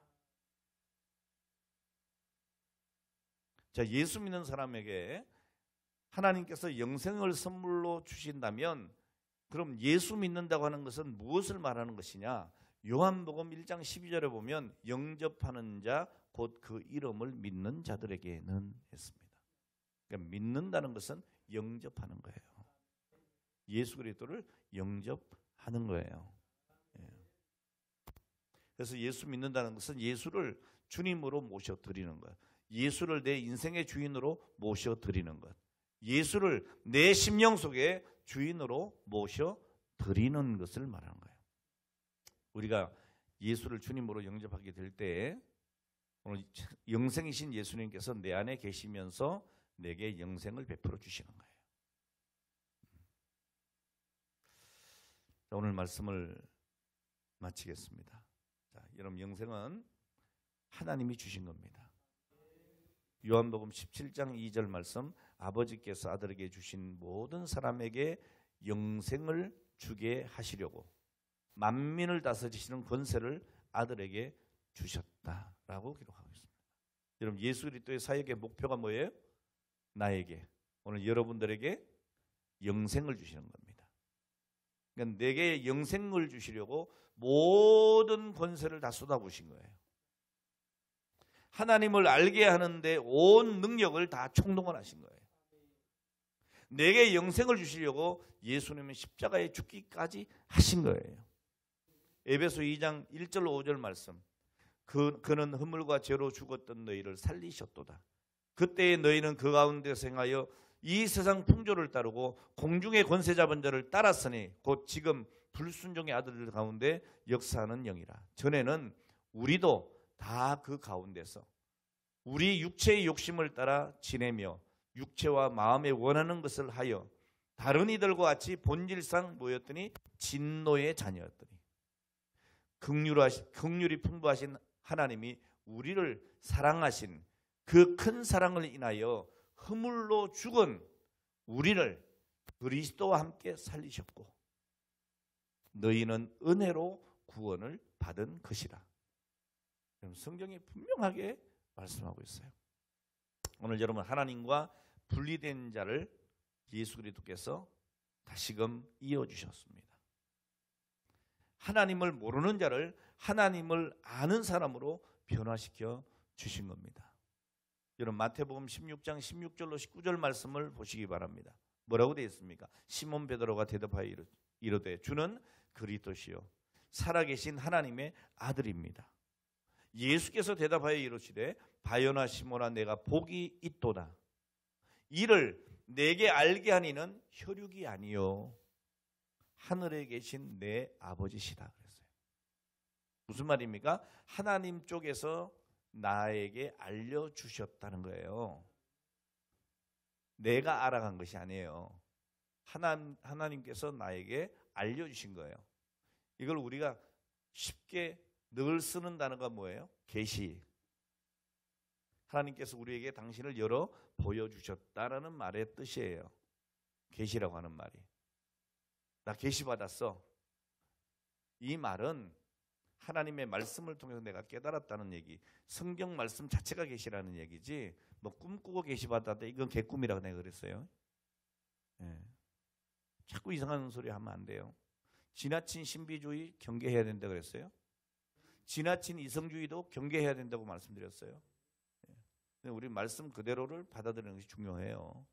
자, 예수 믿는 사람에게 하나님께서 영생을 선물로 주신다면 그럼 예수 믿는다고 하는 것은 무엇을 말하는 것이냐? 요한복음 1장 12절에 보면 영접하는 자 곧 그 이름을 믿는 자들에게는 했습니다. 그러니까 믿는다는 것은 영접하는 거예요. 예수 그리스도를 영접하는 거예요. 그래서 예수 믿는다는 것은 예수를 주님으로 모셔드리는 것, 예수를 내 인생의 주인으로 모셔드리는 것, 예수를 내 심령 속에 주인으로 모셔드리는 것을 말하는 거예요. 우리가 예수를 주님으로 영접하게 될 때 오늘 영생이신 예수님께서 내 안에 계시면서 내게 영생을 베풀어 주시는 거예요. 오늘 말씀을 마치겠습니다. 자, 여러분 영생은 하나님이 주신 겁니다. 요한복음 17장 2절 말씀, 아버지께서 아들에게 주신 모든 사람에게 영생을 주게 하시려고 만민을 다스리시는 권세를 아들에게 주셨다라고 기록하고 있습니다. 여러분 예수 그리스도의 사역의 목표가 뭐예요? 나에게, 오늘 여러분들에게 영생을 주시는 겁니다. 그러니까 내게 영생을 주시려고 모든 권세를 다 쏟아부으신 거예요. 하나님을 알게 하는데 온 능력을 다 총동원하신 거예요. 내게 영생을 주시려고 예수님은 십자가에 죽기까지 하신 거예요. 에베소 2장 1절 5절 말씀, 그는 허물과 죄로 죽었던 너희를 살리셨도다. 그때의 너희는 그 가운데서 행하여 이 세상 풍조를 따르고 공중의 권세 잡은 자를 따랐으니 곧 지금 불순종의 아들들 가운데 역사하는 영이라. 전에는 우리도 다 그 가운데서 우리 육체의 욕심을 따라 지내며 육체와 마음에 원하는 것을 하여 다른 이들과 같이 본질상 뭐였더니 진노의 자녀였더니, 긍휼이 풍부하신 하나님이 우리를 사랑하신 그 큰 사랑을 인하여 허물로 죽은 우리를 그리스도와 함께 살리셨고 너희는 은혜로 구원을 받은 것이라. 성경이 분명하게 말씀하고 있어요. 오늘 여러분 하나님과 분리된 자를 예수 그리스도께서 다시금 이어주셨습니다. 하나님을 모르는 자를 하나님을 아는 사람으로 변화시켜 주신 겁니다. 여러분 마태복음 16장 16절로 19절 말씀을 보시기 바랍니다. 뭐라고 되어 있습니까? 시몬 베드로가 대답하여 이르되 주는 그리스도시요 살아계신 하나님의 아들입니다. 예수께서 대답하여 이르시되 바요나 시몬아 내가 복이 있도다. 이를 내게 알게 하니는 혈육이 아니요 하늘에 계신 내 아버지시다 그랬어요. 무슨 말입니까? 하나님 쪽에서 나에게 알려주셨다는 거예요. 내가 알아간 것이 아니에요. 하나님께서 나에게 알려주신 거예요. 이걸 우리가 쉽게 늘 쓰는 단어가 뭐예요? 계시. 하나님께서 우리에게 당신을 열어 보여주셨다라는 말의 뜻이에요. 계시라고 하는 말이. 나 계시 받았어. 이 말은 하나님의 말씀을 통해서 내가 깨달았다는 얘기, 성경 말씀 자체가 계시라는 얘기지 뭐 꿈꾸고 계시 받았다 이건 개꿈이라고 내가 그랬어요. 자꾸 이상한 소리 하면 안 돼요. 지나친 신비주의 경계해야 된다고 그랬어요. 지나친 이성주의도 경계해야 된다고 말씀드렸어요. 우리 말씀 그대로를 받아들이는 것이 중요해요.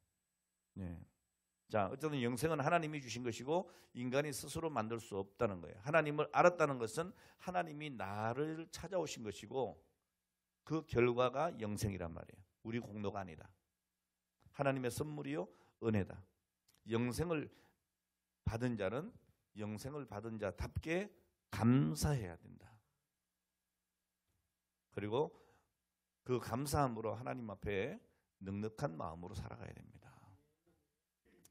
자, 어쨌든 영생은 하나님이 주신 것이고 인간이 스스로 만들 수 없다는 거예요. 하나님을 알았다는 것은 하나님이 나를 찾아오신 것이고 그 결과가 영생이란 말이에요. 우리 공로가 아니다. 하나님의 선물이요 은혜다. 영생을 받은 자는 영생을 받은 자답게 감사해야 된다. 그리고 그 감사함으로 하나님 앞에 넉넉한 마음으로 살아가야 됩니다.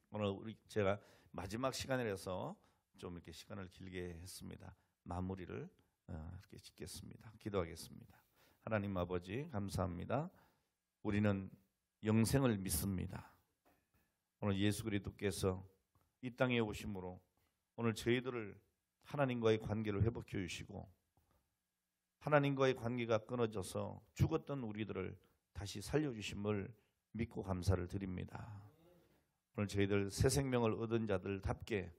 오늘 제가 마지막 시간이라서 좀 이렇게 시간을 길게 했습니다. 마무리를 이렇게 짓겠습니다. 기도하겠습니다. 하나님 아버지 감사합니다. 우리는 영생을 믿습니다. 오늘 예수 그리스도께서 이 땅에 오심으로 오늘 저희들을 하나님과의 관계를 회복해 주시고 하나님과의 관계가 끊어져서 죽었던 우리들을 다시 살려주심을 믿고 감사를 드립니다. 오늘 저희들 새 생명을 얻은 자들답게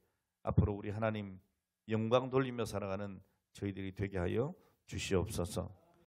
앞으로 우리 하나님 영광 돌리며 살아가는 저희들이 되게 하여 주시옵소서.